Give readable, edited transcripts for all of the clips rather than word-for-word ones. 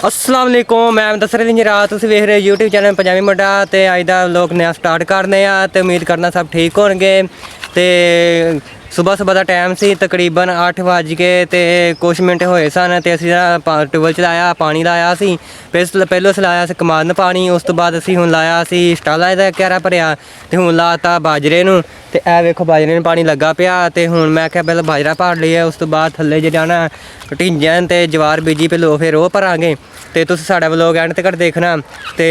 अस्सलाम वालेकुम मैं दस रही रात तुम वेख रहे यूट्यूब चैनल पंजाबी मुंडा ते अज दा लोग नया स्टार्ट करने ते उम्मीद करना सब ठीक होणगे ते सुबह सुबह का टाइम सी तकरीबन 8 बज के ते कुछ मिनट होए सन ते असीं ट्यूबवैल चलाया पानी लाया सी पहलों असीं लाया सी कमाद पानी उस तो बाद असीं हुण लाया सी स्टाला दा क्यारा भरिया ते हुण लाता बाजरे नूं ते ए वेखो बाजरे नूं पानी लगा पिया ते हुण मैं आख्या पहले बाजरा भर लईए उस तो बाद थल्ले जे जाना ढिंजन ते जवार बीजी पहलों फिर वो भरांगे ते तुस साडा व्लॉग एंड तक देखना ते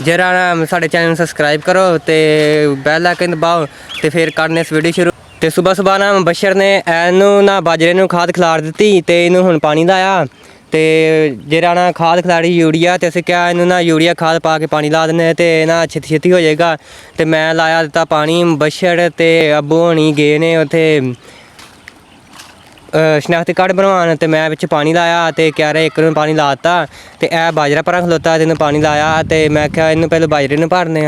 जरा साढ़े चैनल में सबसक्राइब करो तो बैल आइकन दबाओ तो फिर करने इस वीडियो शुरू। तो सुबह सुबह ना बशर ने एनू ना बाजरे नूं खाद खिलार दी तो इनू हुण पानी लाया तो जरा ना खाद खिलाड़ी यूरिया तो असीं क्या इनू ना यूरिया खाद पा के पानी ला देने तो ना छेती छेती हो जाएगा। तो मैं लाया दिता पानी बशर तो अब्बू होनी गए ने उत्थे शनाख्ती कार्ड बनवान तो मैं बिच पानी लाया तो क्यारे एक पानी लाता तो यह बाजरा भरा खलोता तो पानी लाया तो मैं क्या इनू पहले बाजरे नूं भरने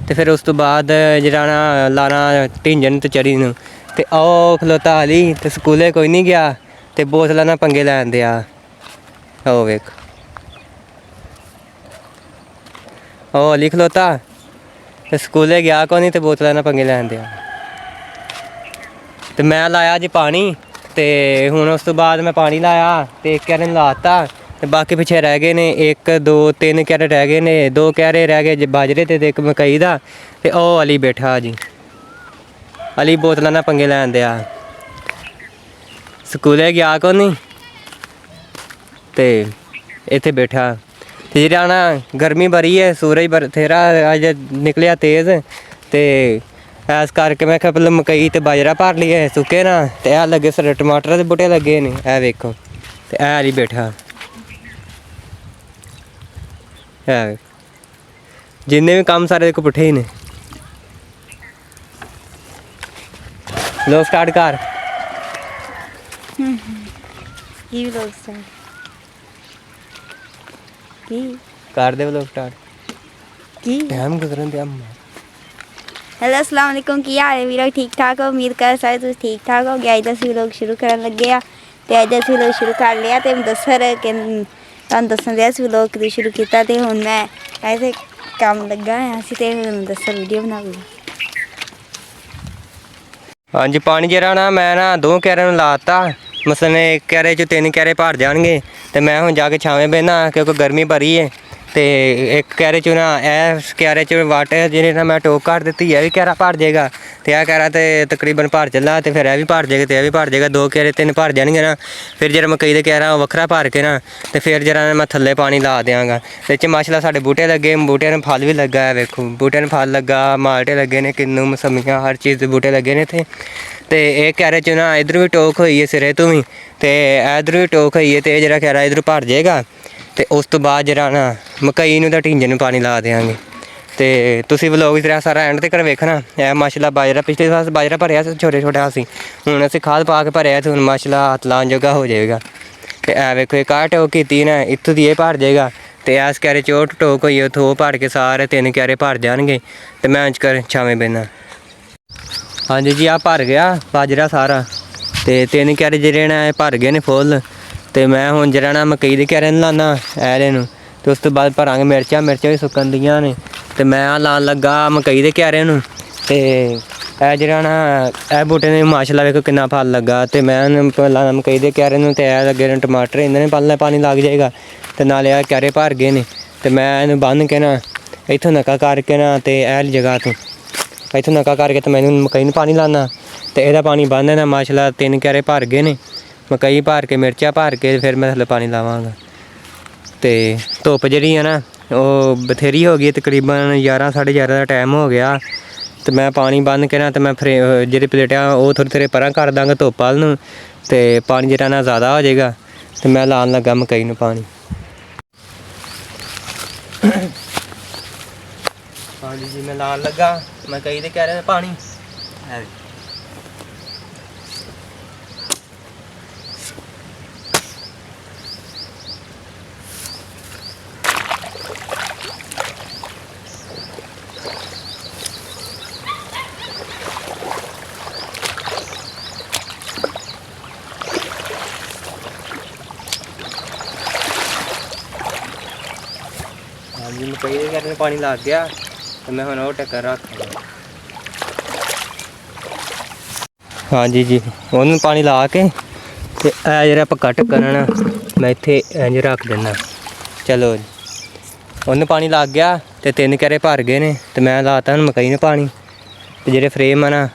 तो फिर उस तो बाद जरा ना लाना ढिंजन तो चरी नूं ते आओ खलोता अली तो स्कूले कोई नहीं गया तो बोतलां ना पंगे लैन दिया आओ वेख ओ अली खलोता तो स्कूले गया को नहीं तो बोतलां ना पंगे लैन दिया तो मैं लाया जी पानी तो हुण उस तो बाद मैं पानी लाया तो एक क्यारे लाता तो बाकी पिछे रह गए ने 1 2 3 क्यारे रह गए ने 2 क्यारे रह गए बाजरे ते एक मकई दा ते ओ अली बैठा जी अली बोतलां ना पंगे लैन दिया स्कूले गया को नहीं ते इत्थे बैठा ते जेह्ड़ा ना गर्मी बड़ी है सूरज बथेरा अज निकलिया तेज़ ते इस करके मैं पहले मकई तो बाजरा भर लिया सुके ना तो यह लगे सारे टमाटर के बूटे लगे ने ए वेखो तो ऐ अली बैठा जिन्ने भी काम सारे को पुट्ठे ही ने लो स्टार्ट कर कर दे लोग स्टार्ट टाइम गुजरन दे हेलो अस्सलाम वालेकुम की हाल है वीरो ठीक ठाक हो उम्मीद कर सारे तुम ठीक ठाक हो गया अज अस लोग शुरू कर लगे आ तो अज अस लोग शुरू कर लिया तो दसर कि तुम दसन दिया लोग कदों शुरू किया तो हूँ मैं ऐसे काम लगा असी तो दसर वीडियो बनाऊंगा। हाँ जी पानी जरा ना मैं ना 2 क्यारे लाता मसलन एक क्यारे च 3 क्यारे भर जाएंगे तो मैं हूँ जाके छावें बहना क्योंकि गर्मी भरी है तो एक क्यारे चो ना क्यारे च वाट जिन्हें ना मैं टोक कर दी है भी क्यारा भर जाएगा तो यह क्यारा तो तकरीबन भर चला तो फिर यह भी भर जाएगा तो यह भी भर जाएगा 2 क्यारे 3 भर जाएंगे ना फिर जरा मकई का क्यारा वखरा भर के ना तो फिर जरा मैं थल्ले पानी ला देंगा तो माशाल्लाह साढ़े बूटे लगे बूटे में फल भी लगा है वेखो बूटे में फल लगा माल्टे लगे ने किन्नू मसमियाँ हर चीज़ के बूटे लगे ने इत्थे तो एक क्यारे च ना इधर भी टोक हुई है सिरे तो भी तो इधर भी टोक हुई है तो जरा क्यारा इधर भर जाएगा तो उस तो बाद जरा ना मकई नूं ढिंजन नूं पानी ला देंगे तो तुसीं व्लॉग इस तरह सारा एंड तक वेखना है माशाल्लाह बाजरा पिछले साल बाजरा भरिया छोटे छोटे असीं हुण असीं खाद पा के भरिया तो हुण माशाल्लाह हत्थ लाने जोगा हो जाएगा तो ऐ वेखो एक आ टोक कीती ना इत्थों दी भर जाएगा तो इस क्यारे च टोक होई उत्थों भर के सारे 3 क्यारे भर जाएंगे तो मैं अंज कर छावें बहना। हाँ जी आ भर गया बाजरा सारा तो 3 क्यारे जेह्ड़े ने भर गए ने फुल तो मैं हुण जरा ना मकई दे क्यारे लाना ऐले नूं तो उस तो बाद भरांगे मिर्चां भी सुक्कन दियां ने तो मैं लान लगा मकई दे क्यारे नूं ते ए जरा ना ए बूटे ने माशाल्लाह वेखो कितना फल लगा तो मैं लाना मकई दे क्यारे नूं ते ए लगे ने टमाटर इन्हें पानी लग जाएगा तो नाले आ क्यारे भर गए ने तो मैं इन्हूं बन्न के ना इत्थों नका करके ना तो एल जगह तो इत्थों नका करके तो मैं मकई नूं पानी लाना तो यदा पानी बंद है ना माशाल्लाह 3 क्यारे भर गए ने मकई भर के मिर्चा भर के फिर मैं थल्ले पानी लावांगा तो धुप्प जी है ना वो बथेरी हो गई तकरीबन 11 साढ़े 11 का टाइम हो गया तो मैं पानी बंद के ना तो मैं जी प्लेटां वो थोड़े थोड़े परा कर दांगा धुप्प वाल नूं तो पानी जरा ना ज़्यादा हो जाएगा तो मैं लान लगा मकई नूं पानी। हाँ जी मैं लान लगा मकई दे क्यारे पानी ਮਕਈ ਦੇ ਕਿਆਰੇ ਨੂੰ ਪਾਣੀ ਲੱਗ ਗਿਆ ਤੇ ਮੈਂ ਹੁਣ ਉਹ ਟੱਕਰ ਰੱਖ ਲਿਆ। ਹਾਂਜੀ ਜੀ, ਉਹਨੂੰ ਪਾਣੀ ਲਾ ਕੇ ਤੇ ਇਹ ਜਿਹੜਾ ਪੱਕਾ ਢੱਕਣ ਨਾ ਮੈਂ ਇੱਥੇ ਇੰਝ ਰੱਖ ਦਿੰਦਾ। ਚਲੋ ਜੀ, ਉਹਨੂੰ ਪਾਣੀ ਲੱਗ ਗਿਆ ਤੇ 3 ਕਿਆਰੇ ਭਰ ਗਏ ਨੇ ਤੇ ਮੈਂ ਲਾਤਾ ਹੁਣ ਮਕਈ ਨੂੰ ਪਾਣੀ। ਤੇ ਜਿਹੜੇ ਫਰੇਮ ਆ ਨਾ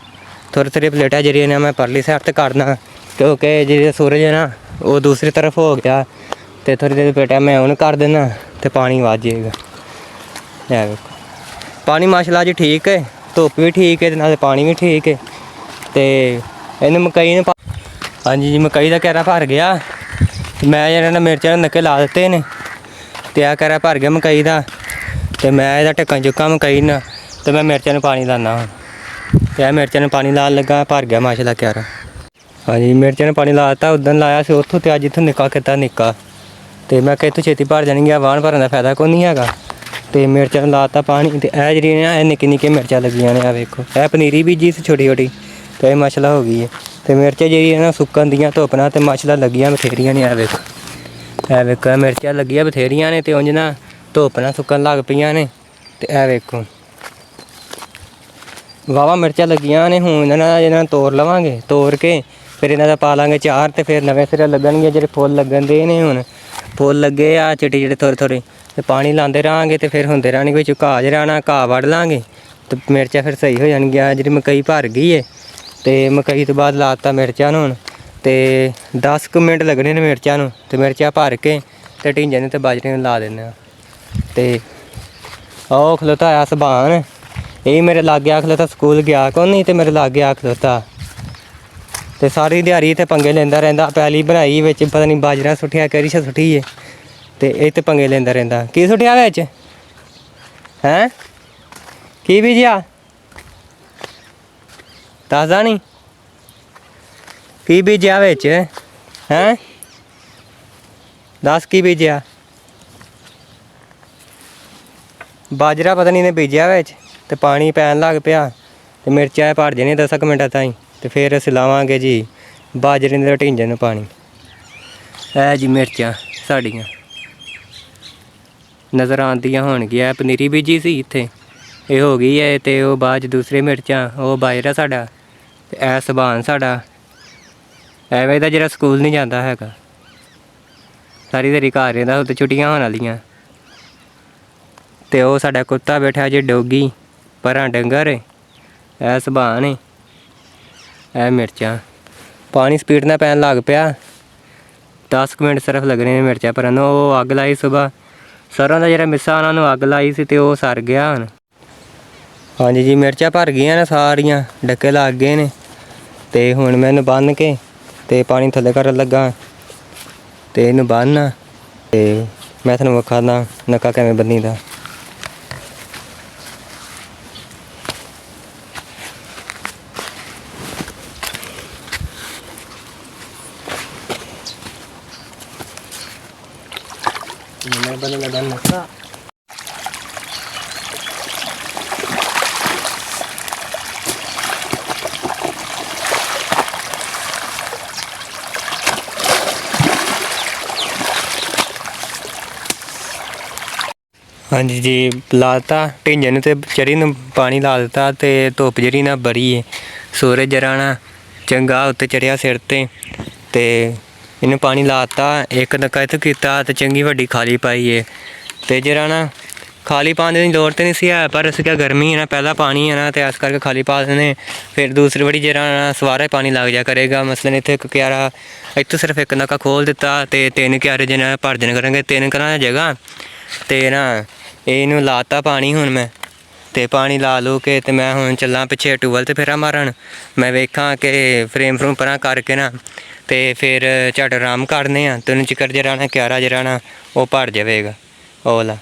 ਥੋੜ੍ਹੀ ਪਲੇਟਾਂ ਜਿਹੜੀਆਂ ਨੇ ਮੈਂ ਪਰਲੀ ਸਾਈਡ ਤੇ ਕਰਨਾ, ਕਿਉਂਕਿ ਜਿਹੜਾ ਸੂਰਜ ਹੈ ਨਾ ਉਹ ਦੂਸਰੀ ਤਰਫ ਹੋ ਗਿਆ ਤੇ ਥੋੜ੍ਹੀ ਜਿਹੀ ਪਲੇਟਾਂ ਮੈਂ ਉਹਨੂੰ ਕਰ ਦੇਣਾ ਤੇ ਪਾਣੀ ਵੱਜ ਜਾਏਗਾ। ਇਹ ਵੇਖੋ ਪਾਣੀ ਮਾਸ਼ਾਅੱਲਾ ਜੀ ਠੀਕ ਹੈ, ਧੁੱਪ ਵੀ ਠੀਕ ਹੈ ਤੇ ਨਾਲੇ ਪਾਣੀ ਵੀ ਠੀਕ ਹੈ। ਤੇ ਇਹਨੂੰ ਮਕਈ ਨੂੰ ਹਾਂਜੀ ਜੀ, ਮਕਈ ਦਾ ਕਿਆਰਾ ਭਰ ਗਿਆ। ਮੈਂ ਜਿਹੜਾ ਨਾ ਮਿਰਚਾਂ ਦੇ ਨੱਕੇ ਲਾ ਦਿੱਤੇ ਨੇ ਤੇ ਆਹ ਕਿਆਰਾ ਭਰ ਗਿਆ ਮਕਈ ਦਾ। ਤੇ ਮੈਂ ਇਹਦਾ ਢੱਕਣ ਚੁੱਕਾ ਮਕਈ ਨਾਲ ਤੇ ਮੈਂ ਮਿਰਚਾਂ ਨੂੰ ਪਾਣੀ ਲਾਉਂਦਾ ਹੁਣ। ਤੇ ਇਹ ਮਿਰਚਾਂ ਨੂੰ ਪਾਣੀ ਲਾਉਣ ਲੱਗਾ, ਭਰ ਗਿਆ ਮਾਸ਼ਾਅੱਲਾ ਕਿਆਰਾ। ਹਾਂਜੀ, ਮਿਰਚਾਂ ਨੂੰ ਪਾਣੀ ਲਾ ਦਿੱਤਾ। ਉਦੋਂ ਲਾਇਆ ਸੀ ਉੱਥੋਂ ਤੇ ਅੱਜ ਇੱਥੋਂ ਨਿੱਕਾ ਕੀਤਾ ਨਿੱਕਾ। ਤੇ ਮੈਂ ਕਿਹਾ ਇੱਥੋਂ ਛੇਤੀ ਭਰ ਜਾਣਗੀਆਂ, ਵਾਹਣ ਭਰਨ ਦਾ ਫਾਇਦਾ ਕੋਈ ਨਹੀਂ ਹੈਗਾ। ਤੇ ਮਿਰਚਾਂ ਨੂੰ ਲਾਤਾ ਪਾਣੀ ਤੇ ਇਹ ਜਿਹੜੀਆਂ ਨੇ ਇਹ ਨਿੱਕੀ ਨਿੱਕੀ ਮਿਰਚਾਂ ਲੱਗੀਆਂ ਨੇ। ਆ ਵੇਖੋ ਇਹ ਪਨੀਰੀ ਬੀਜੀ ਸੀ ਛੋਟੀ ਛੋਟੀ ਤੇ ਇਹ ਮਾਸ਼ਾਅੱਲਾ ਹੋ ਗਈ ਹੈ। ਤੇ ਮਿਰਚਾਂ ਜਿਹੜੀਆਂ ਨਾ ਸੁੱਕਣ ਦੀਆਂ ਧੁੱਪ ਨਾਲ ਤੇ ਮਾਸ਼ਾਅੱਲਾ ਲੱਗੀਆਂ ਬਥੇਰੀਆਂ ਨੇ। ਇਹ ਵੇਖੋ ਮਿਰਚਾਂ ਲੱਗੀਆਂ ਬਥੇਰੀਆਂ ਨੇ ਤੇ ਉਂਝ ਨਾ ਧੁੱਪ ਨਾਲ ਸੁੱਕਣ ਲੱਗ ਪਈਆਂ ਨੇ। ਤੇ ਇਹ ਵੇਖੋ ਵਾਹਵਾ ਮਿਰਚਾਂ ਲੱਗੀਆਂ ਨੇ। ਹੁਣ ਇਹਨਾਂ ਨੂੰ ਤੋੜ ਲਵਾਂਗੇ, ਤੋੜ ਕੇ ਫਿਰ ਇਹਨਾਂ ਦਾ ਪਾ ਲਾਂਗੇ ਚਾਰ ਤੇ ਫਿਰ ਨਵੇਂ ਸਿਰੇ ਲੱਗਣਗੇ। ਜਿਹੜੇ ਫੁੱਲ ਲੱਗਣ ਦੇ ਨੇ ਹੁਣ ਫੁੱਲ ਲੱਗੇ ਆ ਚਿੱਟੇ ਜਿਹੜੇ ਥੋੜ੍ਹੇ ਥੋੜ੍ਹੇ ਤੇ ਪਾਣੀ ਲਾਉਂਦੇ ਰਹਾਂਗੇ ਤੇ ਫਿਰ ਹੁੰਦੇ ਰਹਿਣਗੇ। ਵਿੱਚ ਘਾਹ ਜਿਹਾ ਰਹਿਣਾ, ਘਾਹ ਵੱਢ ਲਾਂਗੇ ਤੇ ਮਿਰਚਾਂ ਫਿਰ ਸਹੀ ਹੋ ਜਾਣਗੀਆਂ। ਜਿਹੜੀ ਮਕਈ ਭਰ ਗਈ ਹੈ ਤੇ ਮਕਈ ਤੋਂ ਬਾਅਦ ਲਾਤਾ ਮਿਰਚਾਂ ਨੂੰ ਹੁਣ ਤੇ 10 ਕੁ ਮਿੰਟ ਲੱਗਣੇ ਨੇ ਮਿਰਚਾਂ ਨੂੰ। ਤੇ ਮਿਰਚਾਂ ਭਰ ਕੇ ਤੇ ਢਿੰਜੇ ਨੂੰ ਤੇ ਬਾਜਰੇ ਨੂੰ ਲਾ ਦਿੰਦੇ ਹਾਂ। ਤੇ ਉਹ ਖਲੋਤਾ ਆਇਆ ਸੁਭਾਨ, ਇਹ ਮੇਰੇ ਲਾਗੇ ਆ ਖਲੋਤਾ। ਸਕੂਲ ਗਿਆ ਕੋ ਨਹੀਂ ਤੇ ਮੇਰੇ ਲਾਗੇ ਆ ਖਲੋਤਾ ਤੇ ਸਾਰੀ ਦਿਹਾੜੀ ਇੱਥੇ ਪੰਗੇ ਲੈਂਦਾ ਰਹਿੰਦਾ। ਪੈਲੀ ਬਣਾਈ ਵਿੱਚ ਪਤਾ ਨਹੀਂ ਬਾਜਰਾ ਸੁੱਟਿਆ ਕਿਹੜੀ ਸ਼ਾ ਸੁੱਟੀ ਹੈ ਤੇ ਇਹ ਤੇ ਪੰਗੇ ਲੈਂਦਾ ਰਹਿੰਦਾ। ਕੀ ਸੁੱਟਿਆ ਵਿੱਚ ਹੈਂ? ਕੀ ਬੀਜਿਆ ਦੱਸਦਾ ਨਹੀਂ? ਕੀ ਬੀਜਿਆ ਵਿੱਚ ਹੈਂ? ਦੱਸ ਕੀ ਬੀਜਿਆ? ਬਾਜਰਾ ਪਤਾ ਨਹੀਂ ਨੇ ਬੀਜਿਆ ਵਿੱਚ ਤੇ ਪਾਣੀ ਪੈਣ ਲੱਗ ਪਿਆ ਤੇ ਮਿਰਚਾਂ ਭਰ ਜਾਣੀਆਂ 10 ਮਿੰਟਾਂ ਤਾਈਂ। ਤੇ ਫਿਰ ਅਸੀਂ ਲਾਵਾਂਗੇ ਜੀ ਬਾਜਰੇ ਦੇ ਢਿੰਜੇ ਨੂੰ ਪਾਣੀ। ਇਹ ਜੀ ਮਿਰਚਾਂ ਸਾਡੀਆਂ ਨਜ਼ਰ ਆਉਂਦੀਆਂ ਹੋਣਗੀਆਂ। ਪਨੀਰੀ ਬੀਜੀ ਸੀ ਇੱਥੇ, ਇਹ ਹੋ ਗਈ ਹੈ। ਤੇ ਉਹ ਬਾਅਦ 'ਚ ਦੂਸਰੇ ਮਿਰਚਾਂ, ਉਹ ਬਾਜਰਾ ਸਾਡਾ ਤੇ ਇਹ ਸੁਭਾਨ ਸਾਡਾ। ਐਵੇਂ ਦਾ ਜਿਹੜਾ ਸਕੂਲ ਨਹੀਂ ਜਾਂਦਾ ਹੈਗਾ, ਸਾਰੀ ਦਿਹਾੜੀ ਘਰ ਰਹਿੰਦਾ। ਉਹ ਤਾਂ ਛੁੱਟੀਆਂ ਹੋਣ ਵਾਲੀਆਂ। ਤੇ ਉਹ ਸਾਡਾ ਕੁੱਤਾ ਬੈਠਾ ਜੀ ਡੋਗੀ, ਪਰਾਂ ਡੰਗਰ ਏ। ਇਹ ਸੁਭਾਨ ਏ। ਇਹ ਮਿਰਚਾਂ ਪਾਣੀ ਸਪੀਡ ਨਾਲ ਪੈਣ ਲੱਗ ਪਿਆ। 10 ਮਿੰਟ ਸਿਰਫ ਲੱਗਣੇ ਨੇ ਮਿਰਚਾਂ ਭਰਨ ਨੂੰ। ਉਹ ਅੱਗ ਲਾਈ ਸੁਬਾਹ ਸਰੋਂ ਦਾ ਜਿਹੜਾ ਮਿੱਸਾ ਉਹਨਾਂ ਨੂੰ ਅੱਗ ਲਾਈ ਸੀ ਤੇ ਉਹ ਸੜ ਗਿਆ ਹੁਣ। ਹਾਂਜੀ ਜੀ, ਮਿਰਚਾਂ ਭਰ ਗਈਆਂ ਨੇ ਸਾਰੀਆਂ, ਡੱਕੇ ਲੱਗ ਗਏ ਨੇ। ਤੇ ਹੁਣ ਮੈਂ ਇਹਨੂੰ ਬੰਨ੍ਹ ਕੇ ਤੇ ਪਾਣੀ ਥੱਲੇ ਕਰਨ ਲੱਗਾ ਤੇ ਇਹਨੂੰ ਬੰਨ੍ਹਣਾ ਤੇ ਮੈਂ ਤੁਹਾਨੂੰ ਵਿਖਾਉਂਦਾ ਨੱਕਾ ਕਿਵੇਂ ਬੰਨੀਦਾ। ਬੰਨ੍ਹਣ ਲੱਗਾ ਨੱਕਾ। ਹਾਂਜੀ ਜੀ, ਲਾਤਾ ਢਿੰਜੇ ਨੂੰ ਤੇ ਚਰੀ ਨੂੰ ਪਾਣੀ ਲਾ ਦਿੱਤਾ। ਤੇ ਧੁੱਪ ਜਿਹੜੀ ਨਾ ਬੜੀ ਹੈ, ਸੂਰਜ ਜਰਾ ਨਾ ਚੰਗਾ ਉੱਤੇ ਚੜਿਆ ਸਿਰ ਤੇ ਇਹਨੂੰ ਪਾਣੀ ਲਾਤਾ। ਇੱਕ ਨੱਕਾ ਇੱਥੇ ਕੀਤਾ ਤੇ ਚੰਗੀ ਵੱਡੀ ਖਾਲੀ ਪਾਈ ਹੈ। ਤੇ ਜਰਾ ਨਾ ਖਾਲੀ ਪਾਉਣ ਦੀ ਲੋੜ ਤਾਂ ਨਹੀਂ ਸੀ ਹੈ, ਪਰ ਅਸੀਂ ਕਿਹਾ ਗਰਮੀ ਹੈ ਨਾ, ਪਹਿਲਾਂ ਪਾਣੀ ਹੈ ਨਾ ਤੇ ਇਸ ਕਰਕੇ ਖਾਲੀ ਪਾ ਦਿੰਦੇ। ਫਿਰ ਦੂਸਰੀ ਵਾਰੀ ਜਰਾ ਨਾ ਸਵਾਰਾ ਪਾਣੀ ਲੱਗ ਜਾ ਕਰੇਗਾ। ਮਸਲਨ ਇੱਥੇ ਇੱਕ ਕਿਆਰਾ, ਇੱਥੋਂ ਸਿਰਫ ਇੱਕ ਨੱਕਾ ਖੋਲ੍ਹ ਦਿੱਤਾ ਤੇ 3 ਕਿਆਰੇ ਜਿਹਨਾਂ ਭਰ ਜਾਣ ਕਰਾਂਗੇ। 3 ਘਰਾਂ ਦੀ ਜਗ੍ਹਾ ਤੇ ਨਾ ਇਹਨੂੰ ਲਾਤਾ ਪਾਣੀ। ਹੁਣ ਮੈਂ ਤੇ ਪਾਣੀ ਲਾ ਲੂ ਕੇ ਤੇ ਮੈਂ ਹੁਣ ਚੱਲਾਂ ਪਿੱਛੇ ਟਿਊਬਵੈੱਲ ਤੇ ਫੇਰਾ ਮਾਰਨ। ਮੈਂ ਵੇਖਾਂ ਕਿ ਫਰੇਮ ਫਰੂਮ ਪਰਾਂ ਕਰਕੇ ਨਾ ਤੇ ਫਿਰ ਝਟ ਆਰਾਮ ਕਰਨੇ ਆ ਤੇ ਉਹਨੂੰ ਚਿੱਕੜ ਜਿਹੜਾ ਨਾ ਕਿਆਰਾ ਜਿਹੜਾ ਨਾ ਉਹ ਭਰ ਜਾਵੇਗਾ ਉਹ ਲਾ।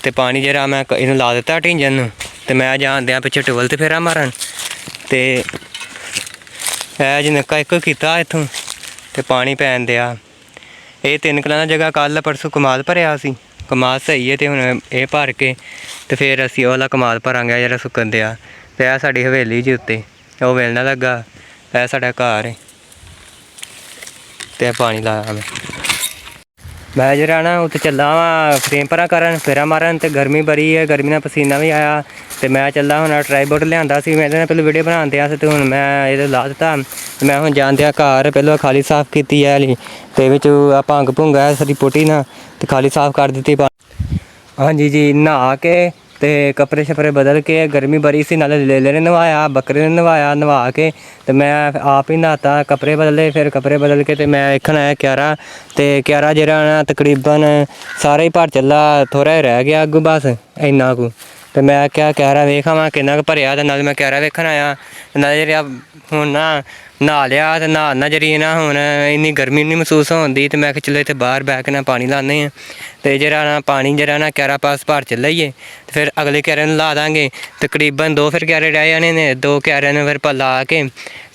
ਤੇ ਪਾਣੀ ਜਿਹੜਾ ਮੈਂ ਇਹਨੂੰ ਲਾ ਦਿੱਤਾ ਢਿੰਜਣ ਨੂੰ ਤੇ ਮੈਂ ਜਾਂਦਿਆਂ ਪਿੱਛੇ ਟਿਊਬਵੈੱਲ ਤੇ ਫੇਰਾ ਮਾਰਨ। ਤੇ ਇਹ ਜੀ ਨੱਕਾ ਇੱਕ ਕੀਤਾ ਇੱਥੋਂ ਤੇ ਪਾਣੀ ਪੈਣ ਦਿਆ। ਇਹ 3 ਕਿੱਲਿਆਂ ਦੀ ਜਗ੍ਹਾ ਕੱਲ੍ਹ ਪਰਸੋਂ ਕਮਾਦ ਭਰਿਆ ਸੀ। ਕਮਾਦ ਸਹੀ ਹੈ ਤੇ ਹੁਣ ਇਹ ਭਰ ਕੇ ਤੇ ਫਿਰ ਅਸੀਂ ਉਹ ਵਾਲਾ ਕਮਾਦ ਭਰਾਂਗੇ ਜਿਹੜਾ ਸੁੱਕਣ ਦਿਆ। ਤੇ ਇਹ ਸਾਡੀ ਹਵੇਲੀ ਜੀ ਉੱਤੇ ਉਹ ਵੇਲਣਾ ਲੱਗਾ। ਇਹ ਸਾਡਾ ਘਰ ਹੈ ਤੇ ਪਾਣੀ ਲਾਇਆ ਮੈਂ। ਮੈਂ ਜਿਹੜਾ ਨਾ ਉੱਥੇ ਚੱਲਾ ਵਾਂ ਫਰੇਮ ਭਰਾ ਕਰਨ ਫੇਰਾ ਮਾਰਨ ਤੇ ਗਰਮੀ ਬੜੀ ਹੈ, ਗਰਮੀ ਨਾਲ ਪਸੀਨਾ ਵੀ ਆਇਆ ਤੇ ਮੈਂ ਚੱਲਾ ਹੁਣ ਟਰਾਈਪੋਡ ਲਿਆਂਦਾ ਸੀ। ਮੈਂ ਇਹਦੇ ਨਾਲ ਪਹਿਲਾਂ ਵੀਡੀਓ ਬਣਾਉਣ ਦਿਆ ਸੀ ਤੇ ਹੁਣ ਮੈਂ ਇਹਦੇ ਲਾ ਦਿੱਤਾ ਤੇ ਮੈਂ ਹੁਣ ਜਾਂਦਿਆਂ ਘਰ ਪਹਿਲਾਂ ਖਾਲੀ ਸਾਫ਼ ਕੀਤੀ ਹੈ ਲਈ ਤੇ ਵਿੱਚ ਆ ਭੰਗ ਭੁੰਗਾ ਸਾਰੀ ਪੁੱਟੀ ਨਾ ਤੇ ਖਾਲੀ ਸਾਫ਼ ਕਰ ਦਿੱਤੀ। ਹਾਂਜੀ ਜੀ, ਨਹਾ ਕੇ ਤੇ ਕੱਪੜੇ ਛਪੜੇ ਬਦਲ ਕੇ ਗਰਮੀ ਬੜੀ ਸੀ ਨਾਲੇ ਲੇਲੇ ਨੇ ਨਵਾਇਆ, ਬੱਕਰੇ ਨੇ ਨਵਾਇਆ, ਨਵਾ ਕੇ ਤੇ ਮੈਂ ਆਪ ਹੀ ਨਹਾਤਾ, ਕੱਪੜੇ ਬਦਲੇ। ਫਿਰ ਕੱਪੜੇ ਬਦਲ ਕੇ ਤੇ ਮੈਂ ਵੇਖਣ ਆਇਆ ਕਿਆਰਾ ਤੇ ਕਿਆਰਾ ਜਿਹੜਾ ਨਾ ਤਕਰੀਬਨ ਸਾਰਾ ਹੀ ਭਰ ਚੱਲਾ, ਥੋੜ੍ਹਾ ਜਿਹਾ ਰਹਿ ਗਿਆ ਅੱਗੋਂ ਬਸ ਇੰਨਾ ਕੁ। ਤੇ ਮੈਂ ਕਿਹਾ ਕਿਆਰਾ ਵੇਖ ਆਵਾਂ ਕਿੰਨਾ ਕੁ ਭਰਿਆ ਤੇ ਨਾਲ ਮੈਂ ਕਿਆਰਾ ਵੇਖਣ ਆਇਆ ਨਾਲੇ ਜਿਹੜਾ ਹੁਣ ਨਾ ਨਹਾ ਲਿਆ ਤੇ ਨਹਾਉਣ ਨਾਲ ਜਿਹੜੀ ਨਾ ਹੁਣ ਇੰਨੀ ਗਰਮੀ ਨਹੀਂ ਮਹਿਸੂਸ ਹੁੰਦੀ ਤੇ ਮੈਂ ਕਿਹਾ ਚਲੋ ਇੱਥੇ ਬਾਹਰ ਬਹਿ ਕੇ ਨਾ ਪਾਣੀ ਲਾਉਂਦੇ ਹਾਂ ਤੇ ਜਿਹੜਾ ਨਾ ਪਾਣੀ ਜਿਹੜਾ ਨਾ ਕਿਆਰਾ ਪਾਸ ਭਰ ਚੱਲਾ ਹੀ ਹੈ ਤੇ ਫਿਰ ਅਗਲੇ ਕਿਆਰੇ ਨੂੰ ਲਾ ਦਾਂਗੇ। ਤਕਰੀਬਨ 2 ਫਿਰ ਕਿਆਰੇ ਰਹਿ ਜਾਣੇ ਨੇ, 2 ਕਿਆਰਿਆਂ ਨੂੰ ਫਿਰ ਲਾ ਕੇ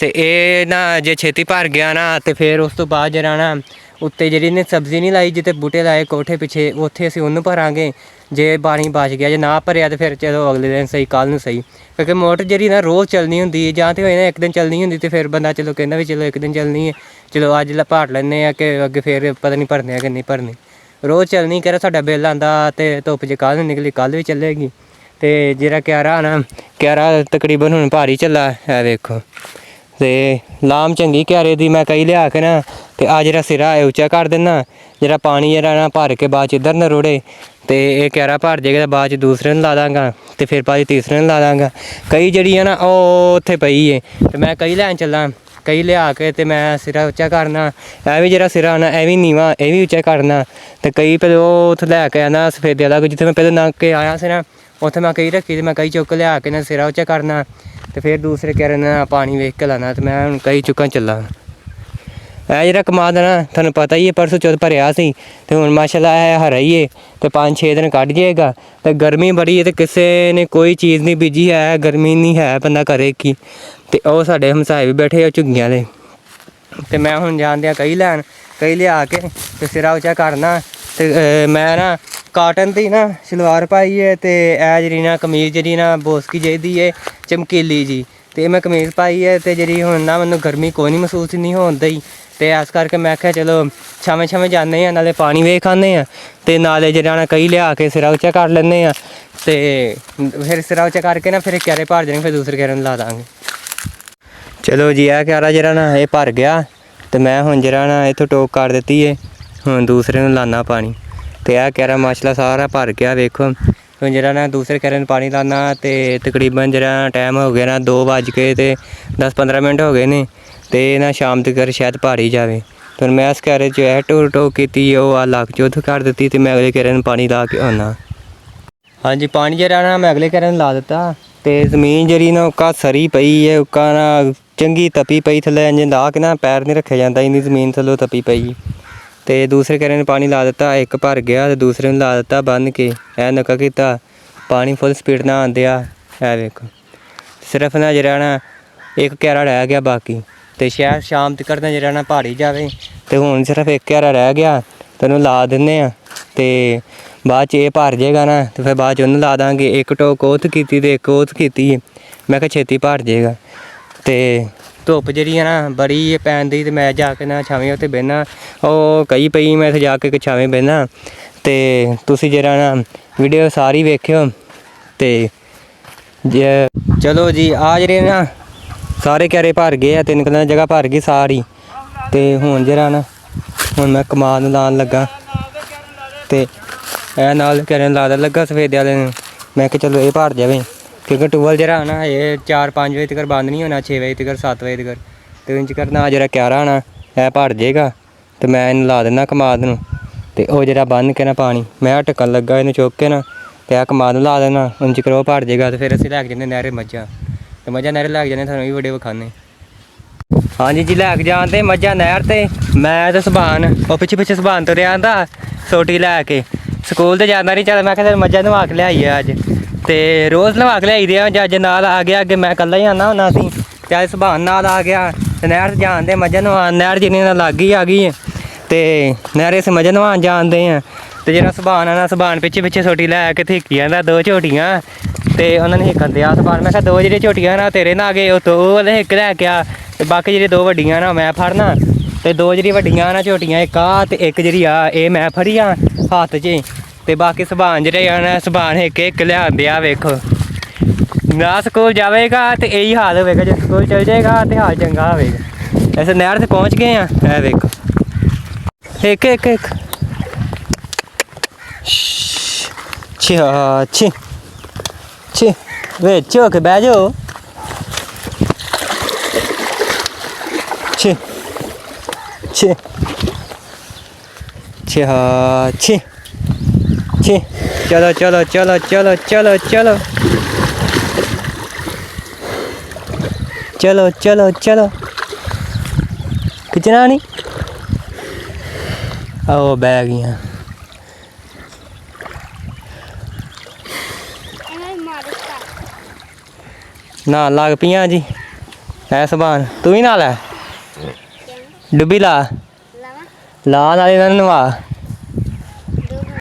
ਤੇ ਇਹ ਨਾ ਜੇ ਛੇਤੀ ਭਰ ਗਿਆ ਨਾ ਤੇ ਫਿਰ ਉਸ ਤੋਂ ਬਾਅਦ ਜਿਹੜਾ ਨਾ ਉੱਤੇ ਜਿਹੜੀ ਨੇ ਸਬਜ਼ੀ ਨਹੀਂ ਲਾਈ ਜਿੱਥੇ ਬੂਟੇ ਲਾਏ ਕੋਠੇ ਪਿੱਛੇ ਉੱਥੇ ਅਸੀਂ ਉਹਨੂੰ ਭਰਾਂਗੇ। ਜੇ ਪਾਣੀ ਬਚ ਗਿਆ ਜੇ ਨਾ ਭਰਿਆ ਤਾਂ ਫਿਰ ਚਲੋ ਅਗਲੇ ਦਿਨ ਸਹੀ, ਕੱਲ੍ਹ ਨੂੰ ਸਹੀ, ਕਿਉਂਕਿ ਮੋਟਰ ਜਿਹੜੀ ਨਾ ਰੋਜ਼ ਚੱਲਣੀ ਹੁੰਦੀ ਹੈ ਜਾਂ ਤਾਂ ਹੋਏ ਨਾ ਇੱਕ ਦਿਨ ਚੱਲਣੀ ਹੁੰਦੀ ਤੇ ਫਿਰ ਬੰਦਾ ਚਲੋ ਕਹਿੰਦਾ ਵੀ ਚਲੋ ਇੱਕ ਦਿਨ ਚੱਲਣੀ ਹੈ, ਚਲੋ ਅੱਜ ਭਰ ਲੈਂਦੇ ਆ ਕਿ ਅੱਗੇ ਫਿਰ ਪਤਾ ਨਹੀਂ ਭਰਨੇ ਆ ਕਿ ਨਹੀਂ ਭਰਨੇ। ਰੋਜ਼ ਚੱਲਣੀ ਕਹਿ ਸਾਡਾ ਬਿੱਲ ਆਉਂਦਾ ਤੇ ਧੁੱਪ 'ਚ ਕੱਲ੍ਹ ਨੂੰ ਨਿਕਲੀ ਕੱਲ੍ਹ ਵੀ ਚੱਲੇਗੀ। ਤੇ ਜਿਹੜਾ ਕਿਆਰਾ ਨਾ ਕਿਆਰਾ ਤਕਰੀਬਨ ਹੁਣ ਭਾਰੀ ਚੱਲਾ ਹੈ ਵੇਖੋ ਤੇ ਲਾਮ ਚੰਗੀ ਕਿਆਰੇ ਦੀ ਮੈਂ ਕਈ ਲਿਆ ਕੇ ਨਾ ਤੇ ਆ ਜਿਹੜਾ ਸਿਰਾ ਹੈ ਉੱਚਾ ਕਰ ਦਿੰਦਾ, ਜਿਹੜਾ ਪਾਣੀ ਜਿਹੜਾ ਨਾ ਭਰ ਕੇ ਬਾਅਦ 'ਚ ਇੱਧਰ ਨਾ ਰੋੜੇ ਤੇ ਇਹ ਕਿਆਰਾ ਭਰ ਜਾਏਗਾ ਤਾਂ ਬਾਅਦ 'ਚ ਦੂਸਰੇ ਨੂੰ ਲਾ ਦਾਂਗਾ ਤੇ ਫਿਰ ਬਾਅਦ 'ਚ ਤੀਸਰੇ ਨੂੰ ਲਾ ਦਾਂਗਾ। ਕਈ ਜਿਹੜੀ ਆ ਨਾ ਉਹ ਉੱਥੇ ਪਈ ਹੈ ਤੇ ਮੈਂ ਕਈ ਲੈਣ ਚੱਲਾਂ, ਕਈ ਲਿਆ ਕੇ ਤੇ ਮੈਂ ਸਿਰਾ ਉੱਚਾ ਕਰਨਾ। ਇਹ ਵੀ ਜਿਹੜਾ ਸਿਰਾ ਨਾ ਇਹ ਵੀ ਨੀਵਾਂ ਇਹ ਵੀ ਉੱਚਾ ਕਰਨਾ ਤੇ ਕਈ ਪਹਿਲਾਂ ਉਹ ਉੱਥੇ ਲੈ ਕੇ ਆਉਣਾ ਸਫੇਦੇ ਵਾਲਾ ਜਿੱਥੇ ਮੈਂ ਪਹਿਲਾਂ ਲੰਘ ਕੇ ਆਇਆ ਸੀ ਨਾ ਉੱਥੇ ਮੈਂ ਕਈ ਰੱਖੀ ਤੇ ਮੈਂ ਕਈ ਚੁੱਕ ਲਿਆ ਕੇ ਨਾ ਸਿਰਾ ਉੱਚਾ ਕਰਨਾ ਤੇ ਫਿਰ ਦੂਸਰੇ ਕਿਆਰੇ ਨਾਲ ਪਾਣੀ ਵੇਖ ਕੇ ਲਾਉਣਾ ਤੇ ਮੈਂ ਹੁਣ ਕਈ ਚੁੱਕਾਂ ਚੱਲਾਂ। ਇਹ ਜਿਹੜਾ ਕਮਾਦ ਨਾ ਤੁਹਾਨੂੰ ਪਤਾ ਹੀ ਹੈ ਪਰਸੋਂ ਚੌਥ ਭਰਿਆ ਸੀ ਤੇ ਹੁਣ ਮਾਸ਼ਾਅੱਲਾ ਇਹ ਹਰਾ ਹੀ ਹੈ ਤੇ 5-6 ਦਿਨ ਕੱਢ ਜਾਏਗਾ। ਤੇ ਗਰਮੀ ਬੜੀ ਹੈ ਤੇ ਕਿਸੇ ਨੇ ਕੋਈ ਚੀਜ਼ ਨਹੀਂ ਬੀਜੀ ਹੈ, ਗਰਮੀ ਨਹੀਂ ਹੈ, ਬੰਦਾ ਕਰੇ ਕੀ। ਤੇ ਉਹ ਸਾਡੇ ਹਮਸਾਏ ਵੀ ਬੈਠੇ ਆ ਝੁੱਗੀਆਂ ਦੇ ਤੇ ਮੈਂ ਹੁਣ ਜਾਂਦਿਆਂ ਕਈ ਲੈਣ ਕਈ ਲਿਆ ਕੇ ਤੇ ਸਿਰਾ ਉੱਚਾ ਕਰਨਾ। ਤੇ ਮੈਂ ਨਾ ਕਾਟਨ ਦੀ ਨਾ ਸਲਵਾਰ ਪਾਈ ਹੈ ਤੇ ਇਹ ਜਿਹੜੀ ਨਾ ਕਮੀਜ਼ ਜਿਹੜੀ ਨਾ ਬੋਸਕੀ ਜਿਹੀ ਹੈ ਚਮਕੀਲੀ ਜੀ ਤੇ ਮੈਂ ਕਮੀਜ਼ ਪਾਈ ਹੈ ਤੇ ਜਿਹੜੀ ਹੁਣ ਨਾ ਮੈਨੂੰ ਗਰਮੀ ਕੋਈ ਨਹੀਂ ਮਹਿਸੂਸ ਨਹੀਂ ਹੁੰਦੀ ਤੇ ਇਸ ਕਰਕੇ ਮੈਂ ਕਿਹਾ ਚਲੋ ਛਾਵੇਂ ਛਾਵੇਂ ਜਾਂਦੇ ਹਾਂ ਨਾਲੇ ਪਾਣੀ ਵੇਖ ਆਉਂਦੇ ਹਾਂ ਤੇ ਨਾਲੇ ਜਿਹੜਾ ਨਾ ਕਈ ਲਿਆ ਕੇ ਸਿਰਾ ਉੱਚਾ ਕਰ ਲੈਂਦੇ ਹਾਂ ਤੇ ਫਿਰ ਸਿਰਾ ਉੱਚਾ ਕਰਕੇ ਨਾ ਫਿਰ ਕਿਆਰੇ ਭਰ ਜਾਣਗੇ ਫਿਰ ਦੂਸਰੇ ਕਿਆਰੇ ਨੂੰ ਲਾ ਦਾਂਗੇ। ਚਲੋ ਜੀ ਇਹ ਕਿਆਰਾ ਜਿਹੜਾ ਨਾ ਇਹ ਭਰ ਗਿਆ ਤੇ ਮੈਂ ਹੁਣ ਜਿਹੜਾ ਨਾ ਇੱਥੋਂ ਟੋਕ ਕਰ ਦਿੱਤੀ ਹੈ, ਹੁਣ ਦੂਸਰੇ ਨੂੰ ਲਾਉਣਾ ਪਾਣੀ ਤੇ ਇਹ ਕਿਆਰਾ ਮਾਸ਼ਾਅੱਲਾ ਸਾਰਾ ਭਰ ਗਿਆ ਵੇਖੋ। ਹੁਣ ਜਿਹੜਾ ਨਾ ਦੂਸਰੇ ਕਿਆਰੇ ਨੂੰ ਪਾਣੀ ਲਾਉਣਾ ਤੇ ਤਕਰੀਬਨ ਜਿਹੜਾ ਟਾਈਮ ਹੋ ਗਿਆ ਨਾ 2:10-15 ਮਿੰਟ ਹੋ ਗਏ ਨੇ ਤੇ ਨਾ ਸ਼ਾਮ ਤੱਕ ਸ਼ਾਇਦ ਭਰ ਹੀ ਜਾਵੇ। ਫਿਰ ਮੈਂ ਇਸ ਕਿਆਰੇ 'ਚ ਇਹ ਟੋਕ ਕੀਤੀ ਉਹ ਆ ਲੱਕ 'ਚ ਉੱਥੋਂ ਕਰ ਦਿੱਤੀ ਤੇ ਮੈਂ ਅਗਲੇ ਕਿਆਰੇ ਨੂੰ ਪਾਣੀ ਲਾ ਕੇ ਆਉਣਾ। ਹਾਂਜੀ, ਪਾਣੀ ਜਿਹੜਾ ਨਾ ਮੈਂ ਅਗਲੇ ਕਿਆਰੇ ਨੂੰ ਲਾ ਦਿੱਤਾ ਤੇ ਜ਼ਮੀਨ ਜਿਹੜੀ ਨਾ ਉੱਕਾ ਸਰੀ ਪਈ ਹੈ, ਉੱਕਾ ਨਾ ਚੰਗੀ ਤਪੀ ਪਈ ਥੱਲੇ ਇੰਜ ਲਾ ਕੇ ਨਾ ਪੈਰ ਨਹੀਂ ਰੱਖਿਆ ਜਾਂਦਾ, ਇੰਨੀ ਜ਼ਮੀਨ ਥੱਲੋਂ ਤਪੀ ਪਈ ਤੇ ਦੂਸਰੇ ਕਿਆਰੇ ਨੂੰ ਪਾਣੀ ਲਾ ਦਿੱਤਾ। ਇੱਕ ਭਰ ਗਿਆ ਤੇ ਦੂਸਰੇ ਨੂੰ ਲਾ ਦਿੱਤਾ ਬੰਨ੍ਹ ਕੇ ਇਹ ਨੱਕਾ ਕੀਤਾ, ਪਾਣੀ ਫੁੱਲ ਸਪੀਡ ਨਾਲ ਆਉਂਦਿਆ ਇਹ ਵੇਖੋ। ਸਿਰਫ ਨਾ ਜਿਹੜਾ ਨਾ ਇੱਕ ਕਿਆਰਾ ਰਹਿ ਗਿਆ ਬਾਕੀ ਤੇ ਸ਼ਾਇਦ ਸ਼ਾਮ ਤੱਕ ਨਾ ਜਿਹੜਾ ਨਾ ਭਾਰੀ ਜਾਵੇ ਤੇ ਹੁਣ ਸਿਰਫ ਇੱਕ ਕਿਆਰਾ ਰਹਿ ਗਿਆ ਤੇ ਉਹਨੂੰ ਲਾ ਦਿੰਦੇ ਆ ਤੇ ਬਾਅਦ 'ਚ ਇਹ ਭਰ ਜਾਏਗਾ ਨਾ ਤੇ ਫਿਰ ਬਾਅਦ 'ਚ ਉਹਨੂੰ ਲਾ ਦਾਂਗੇ। ਇੱਕ ਟੋਕ ਉੱਥੇ ਕੀਤੀ ਤੇ ਇੱਕ ਉੱਥੇ ਕੀਤੀ ਮੈਂ ਕਿਹਾ ਛੇਤੀ ਭਰ ਜਾਏਗਾ। ਤੇ ਧੁੱਪ ਜਿਹੜੀ ਆ ਨਾ ਬੜੀ ਪੈਣ ਦੀ ਤੇ ਮੈਂ ਜਾ ਕੇ ਨਾ ਛਾਵੇਂ ਉੱਤੇ ਬਹਿਣਾ, ਉਹ ਕਈ ਪਈ ਮੈਂ ਇੱਥੇ ਜਾ ਕੇ ਛਾਵੇਂ ਬਹਿਣਾ ਤੇ ਤੁਸੀਂ ਜਿਹੜਾ ਨਾ ਵੀਡੀਓ ਸਾਰੀ ਵੇਖਿਓ ਤੇ ਜੇ ਚਲੋ ਜੀ ਆ ਜਿਹੜੇ ਨਾ ਸਾਰੇ ਕਿਆਰੇ ਭਰ ਗਏ ਆ, 3 ਕਿੱਲਿਆਂ ਜਗ੍ਹਾ ਭਰ ਗਈ ਸਾਰੀ ਤੇ ਹੁਣ ਜਿਹੜਾ ਨਾ ਹੁਣ ਮੈਂ ਕਮਾਦ ਲਾਉਣ ਲੱਗਾ ਤੇ ਇਹ ਨਾਲ ਕਿਆਰੇ ਲਾ ਦੇਣ ਲੱਗਾ ਸਫੇਦੇ ਵਾਲੇ ਨੂੰ। ਮੈਂ ਕਿਹਾ ਚਲੋ ਇਹ ਭਰ ਜਾਵੇ ਕਿਉਂਕਿ ਟੂਬਲ ਜਿਹੜਾ ਨਾ ਇਹ 4-5 ਵਜੇ ਤੱਕ ਬੰਦ ਨਹੀਂ ਹੋਣਾ, 6 ਵਜੇ ਤੱਕ 7 ਵਜੇ ਤੱਕ ਤੇ ਇੰਜ ਕਰਨਾ ਜਿਹੜਾ ਕਿਆਰਾ ਨਾ ਇਹ ਭਰ ਜਾਏਗਾ ਤੇ ਮੈਂ ਇਹਨੂੰ ਲਾ ਦਿੰਦਾ ਕਮਾਦ ਨੂੰ ਤੇ ਉਹ ਜਿਹੜਾ ਬੰਨ੍ਹ ਕੇ ਨਾ ਪਾਣੀ ਮੈਂ ਢੱਕਣ ਲੱਗਾ ਇਹਨੂੰ ਚੁੱਕ ਕੇ ਨਾ ਤੇ ਇਹ ਕਮਾਦ ਨੂੰ ਲਾ ਦੇਣਾ ਇੰਜ ਕਰ ਉਹ ਭਰ ਜਾਏਗਾ ਤੇ ਫਿਰ ਅਸੀਂ ਲੈ ਕੇ ਜਾਂਦੇ ਨਹਿਰੇ ਮੱਝਾਂ ਤੇ ਮੱਝਾਂ ਨਹਿਰੇ ਲੈ ਕੇ ਜਾਂਦੇ, ਤੁਹਾਨੂੰ ਵੀ ਵੀਡੀਓ ਵਿਖਾਉਂਦੇ। ਹਾਂਜੀ ਜੀ, ਲੈ ਕੇ ਜਾਂਦੇ ਮੱਝਾਂ ਨਹਿਰ ਤੇ ਮੈਂ ਤੇ ਸੁਭਾਨ ਉਹ ਪਿੱਛੇ ਸੁਭਾਨ ਤੁਰਿਆ ਆਂਦਾ ਸੋਟੀ ਲੈ ਕੇ ਸਕੂਲ ਤੇ ਜਾਂਦਾ ਨਹੀਂ ਚੱਲ ਮੈਂ ਕਿਹਾ ਮੱਝਾਂ ਨਵਾ ਕੇ ਲਿਆਈਏ ਅੱਜ ਤੇ ਰੋਜ਼ ਨਵਾ ਕੇ ਲਿਆਈ ਦੇ ਆ। ਜੱਜ ਨਾਲ ਆ ਗਿਆ ਅੱਗੇ ਮੈਂ ਇਕੱਲਾ ਹੀ ਆਉਂਦਾ ਹੁੰਦਾ ਸੀ ਤੇ ਸੁਭਾਨ ਨਾਲ ਆ ਗਿਆ ਤੇ ਨਹਿਰ 'ਚ ਜਾਂਦੇ ਮੱਝਾਂ ਨਵਾ ਨਹਿਰ ਜਿੰਨੀ ਨਾਲ ਲੱਗ ਹੀ ਆ ਗਈ ਤੇ ਨਹਿਰੇ ਸੇ ਮੱਝਾਂ ਨਵਾਉਣ ਜਾਂਦੇ ਆ ਤੇ ਜਿਹੜਾ ਸੁਭਾਨ ਆ ਨਾ ਸੁਭਾਨ ਪਿੱਛੇ ਸੋਟੀ ਲੈ ਕੇ ਥਿੱਕੀ ਜਾਂਦਾ 2 ਝੋਟੀਆਂ ਤੇ ਉਹਨਾਂ ਨੇ ਹਿੱਕਣ ਦਿਆ ਸੁਭਾਨ। ਮੈਂ ਕਿਹਾ 2 ਜਿਹੜੀਆਂ ਝੋਟੀਆਂ ਨਾ ਤੇਰੇ ਨਾਲ ਆ ਗਏ ਉਹ ਵਾਲੇ ਹਿੱਕ ਲੈ ਕੇ ਆ ਤੇ ਬਾਕੀ ਜਿਹੜੇ 2 ਵੱਡੀਆਂ ਨਾ ਮੈਂ ਫੜਨਾ ਤੇ ਦੋ ਜਿਹੜੀ ਵੱਡੀਆਂ ਨਾ ਝੋਟੀਆਂ ਇੱਕ ਆ ਤੇ ਇੱਕ ਜਿਹੜੀ ਆ ਇਹ ਮੈਂ ਫੜੀ ਆ ਹੱਥ 'ਚ ਤੇ ਬਾਕੀ ਸਬਾਨ ਜਿਹੜੇ ਆ ਨਾ ਸਬਾਨ ਇੱਕ ਇੱਕ ਲਿਆਂਦੇ ਆ ਵੇਖੋ ਨਾ ਸਕੂਲ ਜਾਵੇਗਾ ਤੇ ਇਹੀ ਹਾਲ ਹੋਵੇਗਾ ਜੇ ਸਕੂਲ ਚਲ ਜਾਏਗਾ ਤੇ ਹਾਲ ਚੰਗਾ ਹੋਵੇਗਾ ਐਸੇ ਨਹਿਰ ਤੇ ਪਹੁੰਚ ਗਏ ਆ ਇਹ ਵੇਖੋ ਇੱਕ ਇੱਕ ਇੱਕ ਛਾ ਛੀ ਛੀ ਵੇ ਚੋਕ ਬਹਿ ਜਾਓ ਛੀ ਛੀ ਛਾ ਛੀ ਛੀ ਚਲੋ ਚਲੋ ਚਲੋ ਚਲੋ ਚਲੋ ਚਲੋ ਚਲੋ ਚਲੋ ਚਲੋ ਖਿੱਚਣਾ ਨਹੀਂ ਆਓ ਬਹਿ ਗਈਆਂ ਨਾ ਲੱਗ ਪਈਆਂ ਜੀ ਐ ਸਬਾਨ ਤੂੰ ਵੀ ਨਾਲ ਹੈ ਡੁੱਬੀ ਲਾ ਲਾ ਨਾਲੇ ਇਹਨਾਂ ਨੂੰ ਨਵਾ